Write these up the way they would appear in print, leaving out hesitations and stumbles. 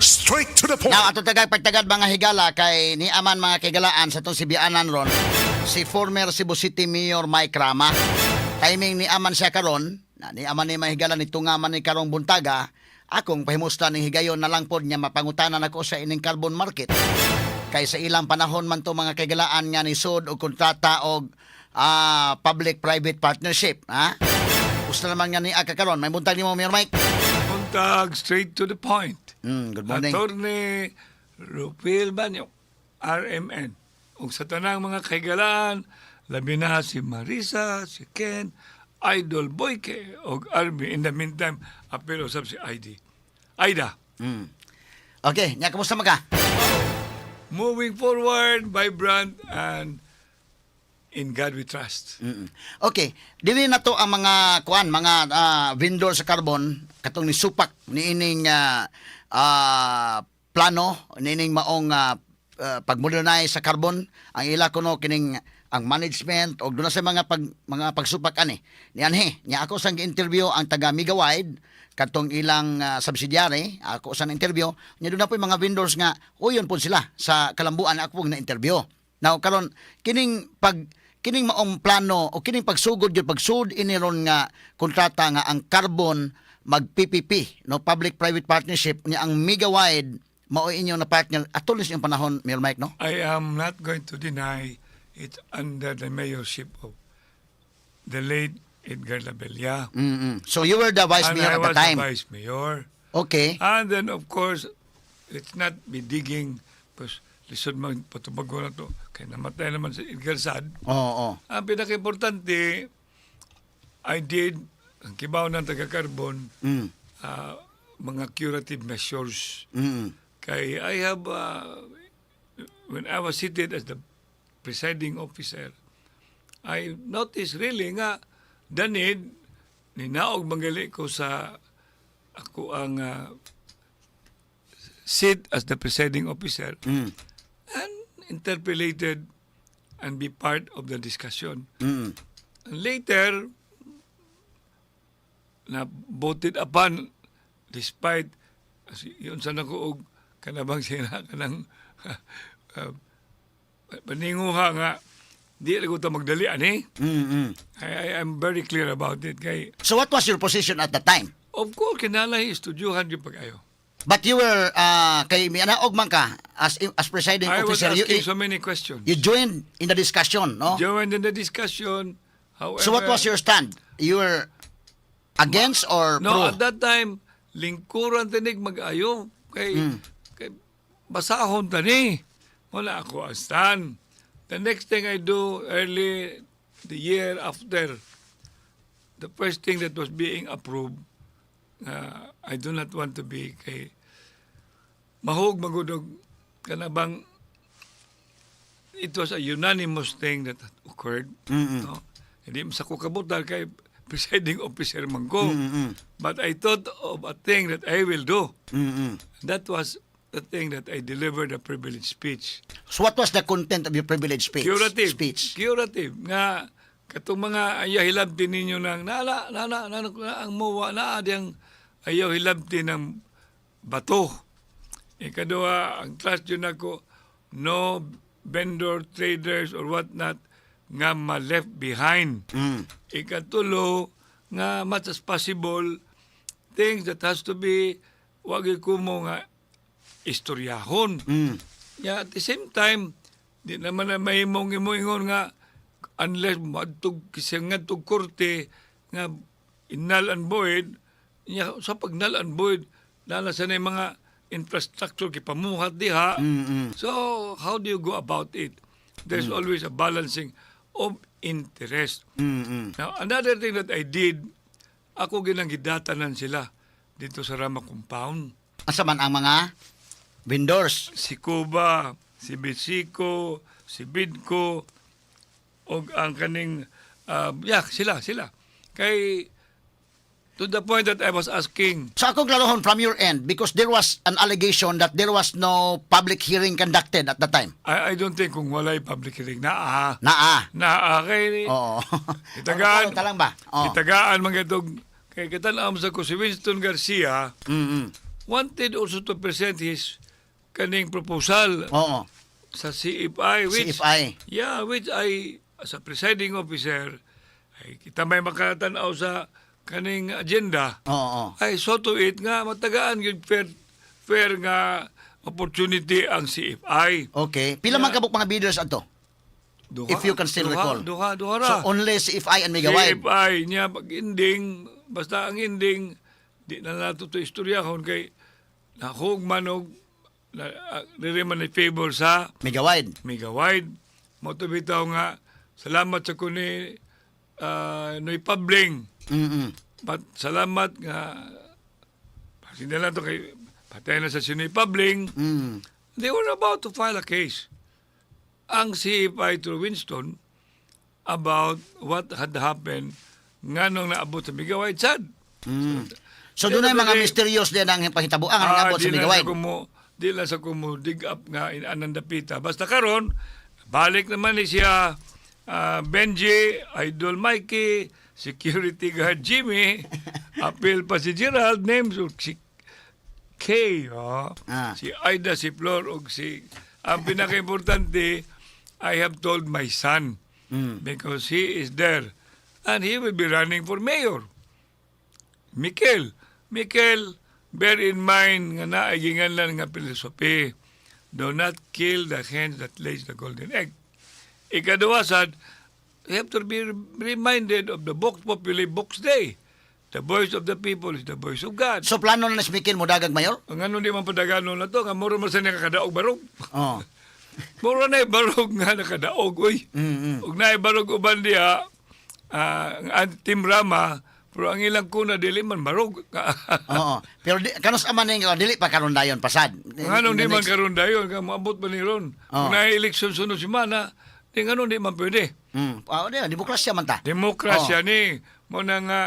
Straight to the point. Now, ato pagtagad mga higala kay ni aman mga kigalaan sa itong Sibianan ron, si former Cebu City Mayor Mike Rama. Timing ni aman siya karon, ni aman ni mahigala ni tungaman ni karong buntaga, akong pahimusta ni higayon na lang pod niya mapangutanan ako sa ining carbon market. Kay sa ilang panahon man to mga kigalaan nga ni sud og kontrata og public-private partnership, ha? Gusto naman nga ni aka karon, may buntag nimo Mayor Mike. Buntag, straight to the point. Good morning. Attorney Rupil Banyo, RMN. Ug sa tanang mga kaigalaan, labi na si Marisa, si Ken, Idol Boyke, og Army. In the meantime, apelo sab si Aida. Okay, nya kamusta ka? Moving forward, vibrant, and in God we trust. Okay, dili na to ang mga kuan, mga vendor sa carbon katong ni Supak ni ining plano ni ining maong pagmodernize sa carbon ang ila kuno kining ang management og doon sa mga pagsupak ani. Ni anhe, nya ako sang interview ang taga Megawide katong ilang subsidiary, ako sa interview, nya doon na po yung mga vendors nga uyon po sila sa kalambuan ako na interview. Now karon kining maong plano o kining pagsugod gyud pagsud iniron nga kontrata nga ang carbon mag PPP no public private partnership niya ang Megawide mao inyo na partner atulis yung panahon Mayor Mike no. I am not going to deny it's under the mayorship of the late Edgar Labella. So you were the vice And mayor I at the was time. the vice mayor. Okay. And then, of course, let's not be digging. Pues, lisod man patubago na to. Kaya namatay naman si Edgar Sad. Oo. Ang pinaka-importante, I did, ang kibaw ng taga-carbon, mga curative measures. Kaya I have, when I was seated as the presiding officer, I noticed really nga, the need, ninaog manggali ko sa ako ang sit as the presiding officer and interpolated and be part of the discussion. And later, na voted upon despite yun sa nakuog kanabang sina kanang paninguha nga di lang ko magdali ani. I am very clear about it kay So what was your position at the time? of course kinalay estudyohan yung pag-ayo. But you were kay mianaog man ka as presiding I was officer asking so many questions. you joined in the discussion, no? Joined in the discussion. However, So what was your stand? You were against or no, pro? at that time, lingkuran tinig mag-ayo. Kay basahon tani. Wala ako ang stand. The next thing I do early the year after, the first thing that was being approved, I do not want to be kay mahog magudog kanabang it was a unanimous thing that occurred. No? Hindi sa ko kabutal kay presiding officer man ko. But I thought of a thing that I will do. That was the thing that I delivered a privilege speech. So what was the content of your privilege speech? Curative. Speech. Curative. Nga, katong mga ayaw hilabti ninyo ng ang muwa na adyang ayaw hilabti ng bato. Ikadua, ang trust yun ako, no vendor, traders, or whatnot, nga ma-left behind. Ikatulo, nga much as possible, things that has to be, wag kumo nga, istoryahon. Yeah, at the same time, di naman na mahimong imo-ingon nga, unless madtog kisang tug korte, nga null and void, sa pag null and void, nalasan na yung mga infrastructure kipamuhat diha. So, how do you go about it? There's always a balancing of interest. Now, another thing that I did, ako ginanggidatanan sila dito sa Rama Compound. Asa man ang mga vendors? Si Cuba, si Bisico, si Bidco, o ang kaning, sila. Kay, to the point that I was asking, So ako klarohon from your end because there was an allegation that there was no public hearing conducted at the time. I don't think kung walay public hearing, Naa. kay, Oo. itagaan, Talang ba? Oo. itagaan mga itong, kay katalam sa ko si Winston Garcia, wanted also to present his kaning proposal Oo. sa CFI, which CFI. yeah, which I as a presiding officer ay kita may makatanaw sa kaning agenda. Oo. Ay so to it nga matagaan yung fair nga opportunity ang CFI. Okay. Pila man kabuk mga bidders adto? If you can still recall. Duha So ra. only CFI and Megawide. CFI niya pag-ending, basta ang ending, di na nato to istoryahon kay nahugman og niriman ni favor sa Megawide. Megawide. Mo to bitaw nga salamat sa kuni Noy Pabling. Salamat nga kasi na lang to kay patay na sa Sinoy Pabling. They were about to file a case. Ang CFI to Winston about what had happened nga nung naabot sa Megawide sad. So doon ay mga mysterious din ang pahitabuan ang abot sa Megawide. Di lang sa kumo dig up nga in Anandapita. Basta karon balik naman ni siya Benji, Idol Mikey, security guard Jimmy, appeal pa si Gerald, names o si Kay, si Aida, si Flor, o si... Ang pinaka-importante, I have told my son because he is there and he will be running for mayor. Mikel, bear in mind nga naigingan lang nga filosofi. Do not kill the hen that lays the golden egg. Ikaduwa sad, you have to be reminded of the Vox Populi Vox Day. The voice of the people is the voice of God. So plano na Smikil mo dagag mayor? Ang ano di man padagano na to, nga muro man sa nakadaog barog. Oh. Muro na barog nga nakadaog, uy. Ug na barog uban diha, ang Team Rama, pero ang ilang kuna dili man barog. Oo. Pero kanos aman ning dili pa karon dayon pasad. Ang anong di man karon dayon, ka maabot pa ni ron. Kung na-eleksyon sunod semana, di anong di man pwede. Demokrasya man ta. Demokrasya ni. Muna nga,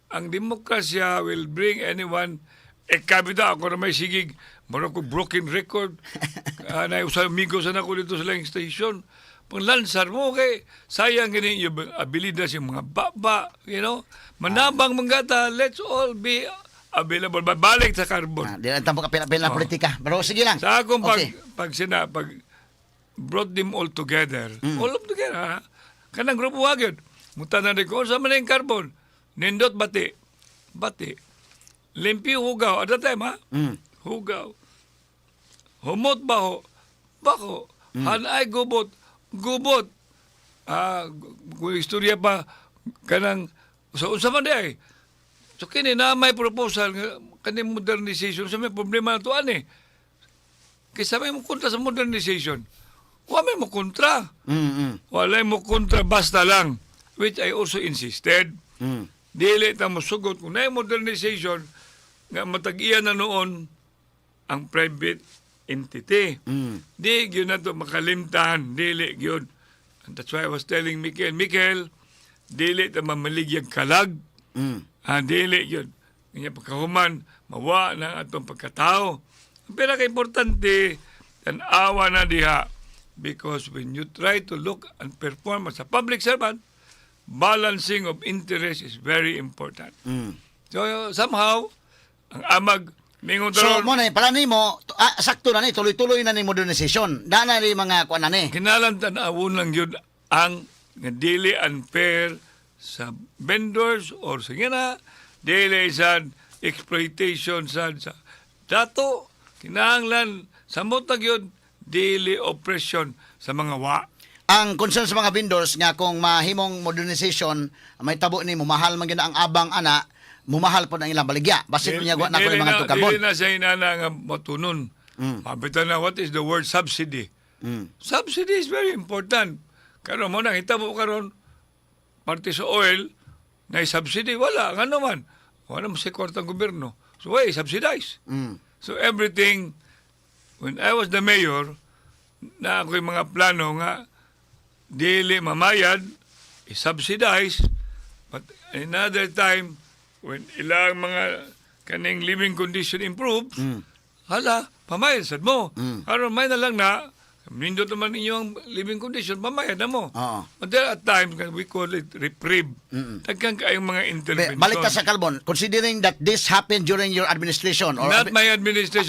ang demokrasya will bring anyone, kabida ako na may sigig, mara ko broken record, na usang amigo sa nako dito sa lang station, pang lansar mo, kay sayang gini yung abilidad sa mga baba, you know, manabang manggata, let's all be available. Balik sa carbon. Di lang tampo kapil-apil na politika. Pero sige lang. Sa akong pag brought them all together, ha? Kanang grupo wagod, muta na rin ko, sa maning carbon, nindot bati, limpi hugaw, at that time ha, hugaw, humot baho, bako, hanay gubot, kung istorya pa, kanang, sa man di ay, so kini na may proposal, kaning modernization, sa may problema na to, kaysa may mo kontra sa modernization, wala mo kontra. Wala mo kontra, basta lang, which I also insisted. Dili ta mo sugot kung na modernization nga matag-iya na noon ang private entity. Di yun na to makalimtan. Dili yun. And that's why I was telling Mikel, dili ta mamaligyag kalag. Dili yun. Kanya pagkahuman, mawa na atong pagkatao. Ang pinaka-importante, tanawa na diha. Because when you try to look and perform as a public servant, balancing of interest is very important. So somehow, ang amag mingon So taron, mo na pala nimo sakto na ni tuloy-tuloy na ni modernization. Dana ni mga kuan na ni. kinalang tanawon lang yun ang nga dili unfair sa vendors or sa gina, dili sa exploitation sa dato, kinahanglan sa mutag yun, dili oppression sa mga wa. Ang concern sa mga vendors nga kung mahimong modernization, may tabo ni mahal man gyud ang abang ana, mumahal po ang ilang baligya. Basit niya na ko mga carbon. Dili na sa inana nga matunon. Mabitan na, what is the word subsidy? Subsidy is very important. Karon mo nang hitabo karon parte sa oil na subsidy wala nga naman. Wala mo si kwartang gobyerno. So why subsidize? So everything, when I was the mayor, na ako'y mga plano nga dili mamayad, i-subsidize, but another time, when ilang mga kaning living condition improve, hala, pamayad sad mo. Karon may na lang na, nindot naman inyong living condition, mamaya na mo. Oo. But there are times, we call it reprieve. Tagkan kayong mga intervention. Balik ta sa carbon. Considering that this happened during your administration or Not my administration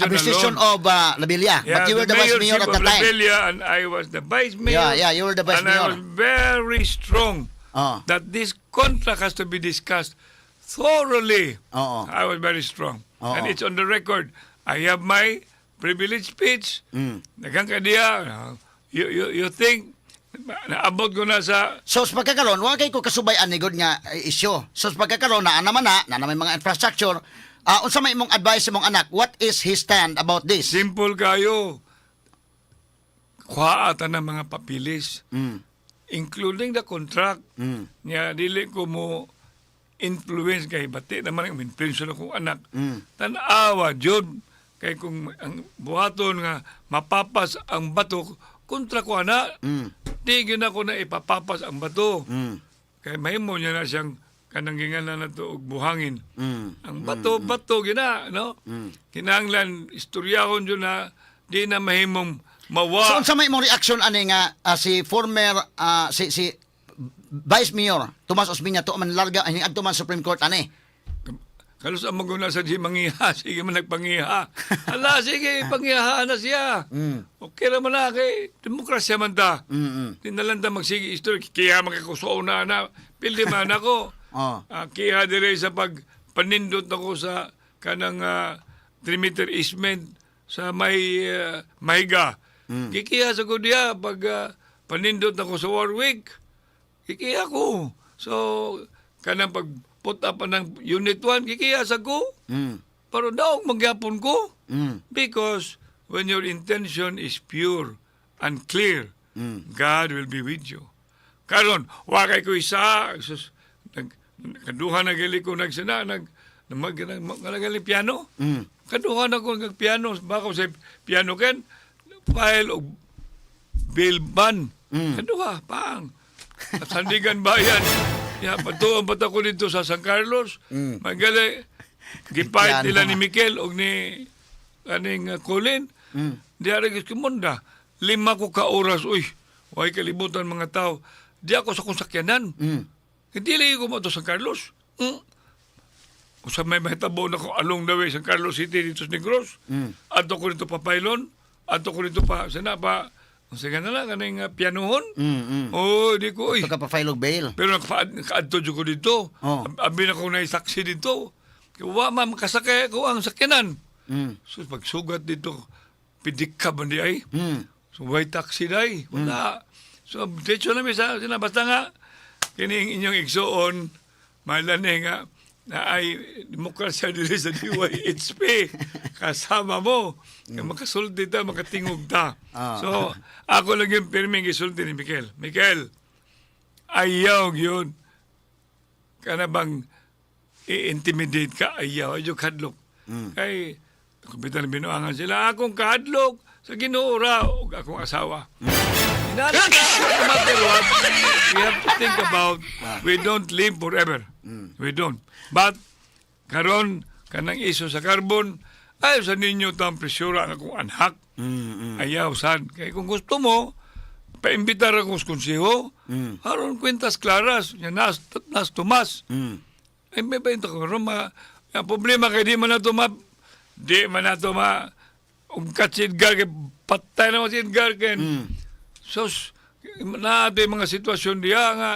alone. of Labilia, but you were the vice mayor at mayorship the of time. Labelia, and I was the vice mayor. Yeah, you were the vice and I mayor. was very strong Oo. that this contract has to be discussed thoroughly. Oo. I was very strong. Oo. And it's on the record. I have my privilege speech. Nagang kadiya, you think, naabot ko na sa So sa pagkakaroon, wa kay ko kasubayan ni god nga issue. So sa pagkakaroon na naman na may mga infrastructure, unsa may imong advice sa imong anak? What is his stand about this? simple kayo. Kuhaatan ng mga papilis. Including the contract. Nga, dili ko mo influence kay bati naman ang influence na kong anak. Tanawa, Jud. Kay kung ang buhaton nga mapapas ang bato, kontra ko anak. Di gyud ako na ipapapas ang bato. Kay mahimo niya na siyang kananggingan na nato og buhangin. Ang bato gina, no? Kinahanglan istoryahon yun na di na mahimong So mawa. unsa may imong reaction ani nga si former si Vice Mayor Tomas Osmeña to man larga ani adto man Supreme Court ani. Kalos ang maguna sa di mangiha, sige man nagpangiha. Ala, sige, pangiha na siya. Okay naman na, kay demokrasya man ta. Tinalanda magsige history, kaya magkakuso na, pildi man ako. Kaya dire sa pagpanindot ako sa kanang 3-meter easement sa may Mahiga. Kikiya sa ko diya, pag panindot ako sa Warwick, kikiya ko. So, kanang pag put up ng Unit 1, kikiyasa ko. Pero daw magyapon ko. Because when your intention is pure and clear, God will be with you. Karon, wakay ko isa, kaduha na gali ko nagsina, nagagali piano. Kaduha na ko nagpiano, baka sa piano ken, file o bill ban. Kaduha, pang. Sandigan bayan. Patuon ba't ako dito sa San Carlos? Magali, gipahit nila ni Mikel o ni Colin. Di arigis kumunda. 5 ko ka oras, uy, huwag kalibutan mga tao. Di ako sa kong sakyanan. Hindi lang ko mo to San Carlos. O sa may mahitabo na ko along the way San Carlos City dito sa Negros. Ato ko dito pa Pailon. Ato ko dito pa, sana pa, sige na lang, kaning pianohon. Di ko, uy. Ito ka pa file og bail. Pero nakaadto ko dito. Abi na ko na isaksi dito. Wa man kasakay ko ang sakyanan. So pagsugat dito, pidik ka ba di ay? So way taxi day. Wala. So dito na sa basta nga kining inyong igsuon malani nga na ay demokrasya dili sa DYHP kasama mo nga makasulti ta makatingog ta. So ako lang yung pirming gisulti ni Mikel, ayaw yun kana bang i-intimidate ka, ayaw kadlok kay kapitan binuangan sila akong kahadlok sa Ginoo ra ug akong asawa. Matter what, we have to think about we don't live forever. We don't. But karon kanang iso sa carbon ayaw sa ninyo tang presyura ang akong anhak. Ayaw sad. Kaya kung gusto mo, paimbitar ako sa konseho, haron kwintas klaras, nas Tomas. Ay may ba ito karon ang problema kay di man na to ungkat si Edgar kay patay naman si Edgar ken. So na ato mga sitwasyon diya nga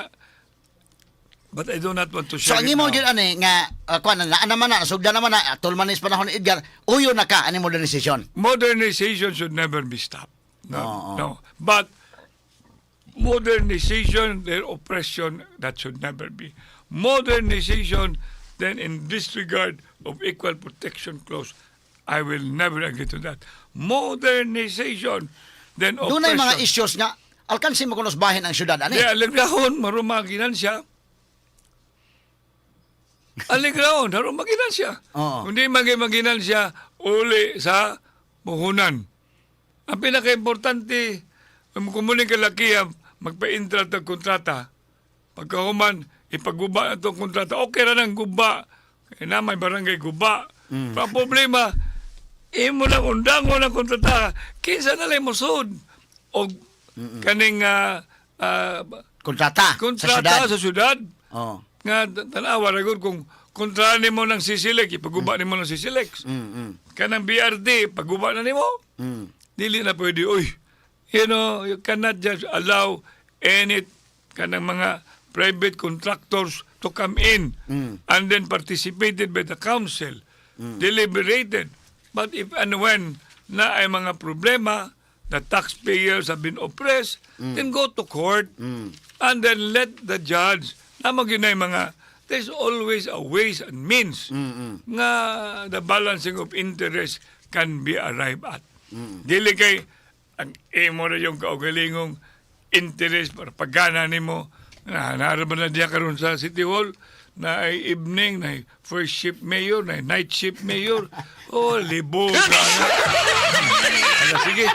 but I do not want to So share ang it imo now. gyud ani nga kuan na naman na sugda naman na tulman is panahon ni Edgar, uyo na ka ani modernization. Modernization should never be stopped. Oo. No. But modernization, their oppression, that should never be. Modernization, then in disregard of equal protection clause, I will never agree to that. Modernization, then Dunay mga oppression. issues nga alkansi mo kunos bahin ang syudad ani. Di aligrahon, marumaginan siya. Aligrahon, marumaginan siya. Oo. Kung di maginan siya, uli sa puhunan. Ang pinaka-importante, kumuling kalakihan, magpa-intra ng kontrata. Pagkahuman, ipagguba na itong kontrata. Okay na ng guba. Kaya na may barangay guba. Pero ang problema, imo lang undang mo ng kontrata. Kinsa na lang mo sud. og kaning Kontrata, kontrata sa syudad. Oh. Nga tanawa ra gud kung kontra nimo ng CCLEC, ipaguba nimo ng CCLEC. Kanang BRT, paguba na nimo. Dili na pwede, oy. You know, you cannot just allow any kanang mga private contractors to come in and then participated by the council, deliberated. But if and when na ay mga problema, the taxpayers have been oppressed, then go to court and then let the judge na maginay mga there's always a ways and means nga the balancing of interest can be arrived at. Dili kay ang imo na yung kaugalingong interest para pagana nimo naraman na diya karon sa City Hall na ay evening, na ay first shift mayor, na ay night shift mayor. Oh, libo ka na. Ala, sige.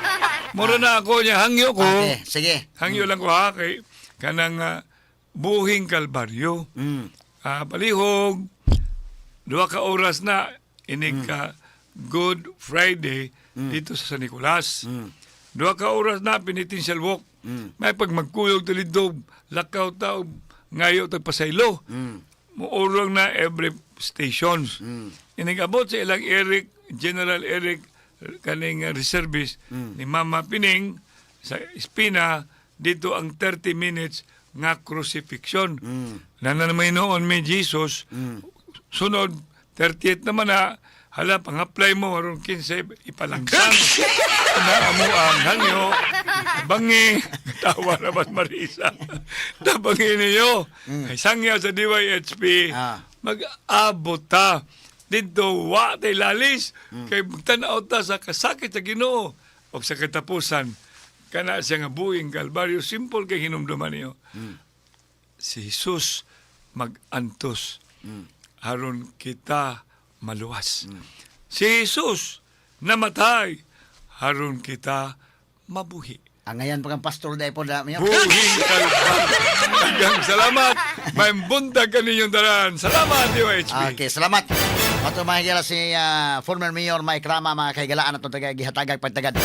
Mura na ako niya. Hangyo ko. Okay, sige. Hangyo lang ko ha kay kanang buhing kalbaryo. Palihog, 2 ka oras na inig ka Good Friday dito sa San Nicolas. 2 ka oras na penitential walk. May pag magkuyog talidog, lakaw tao, ngayo tagpasaylo. Muurong na every stations. Inigabot sa ilang General Eric, kaning reservist ni Mama Pining sa Espina, dito ang 30 minutes nga crucifixion. Nananamay noon may Jesus, sunod, 38 naman na, hala, pang-apply mo, aron 15, ipalangsang. Naamo ang hangyo, bangi, tawa na ba't Marisa? Tabangi niyo, ay sangya sa DYHP, mag-abot ta. Dito, wa tay lalis, kay magtanaw ta sa kasakit sa Ginoo, o sa katapusan, kana siya nga buhing Kalbaryo, simple kay hinumduman niyo. Si Jesus mag-antos, aron kita maluwas. Si Jesus namatay, haron kita mabuhi. Ang ngayon pag ang pastor dahil po na niya. Buhing Kalbaryo. Hanggang salamat. May buntag ka ninyong tanan. Salamat, DOHP. Okay, salamat. Ato mahigala si former Mayor Mike Rama, mga kahigalaan at gihatagag pagtagad.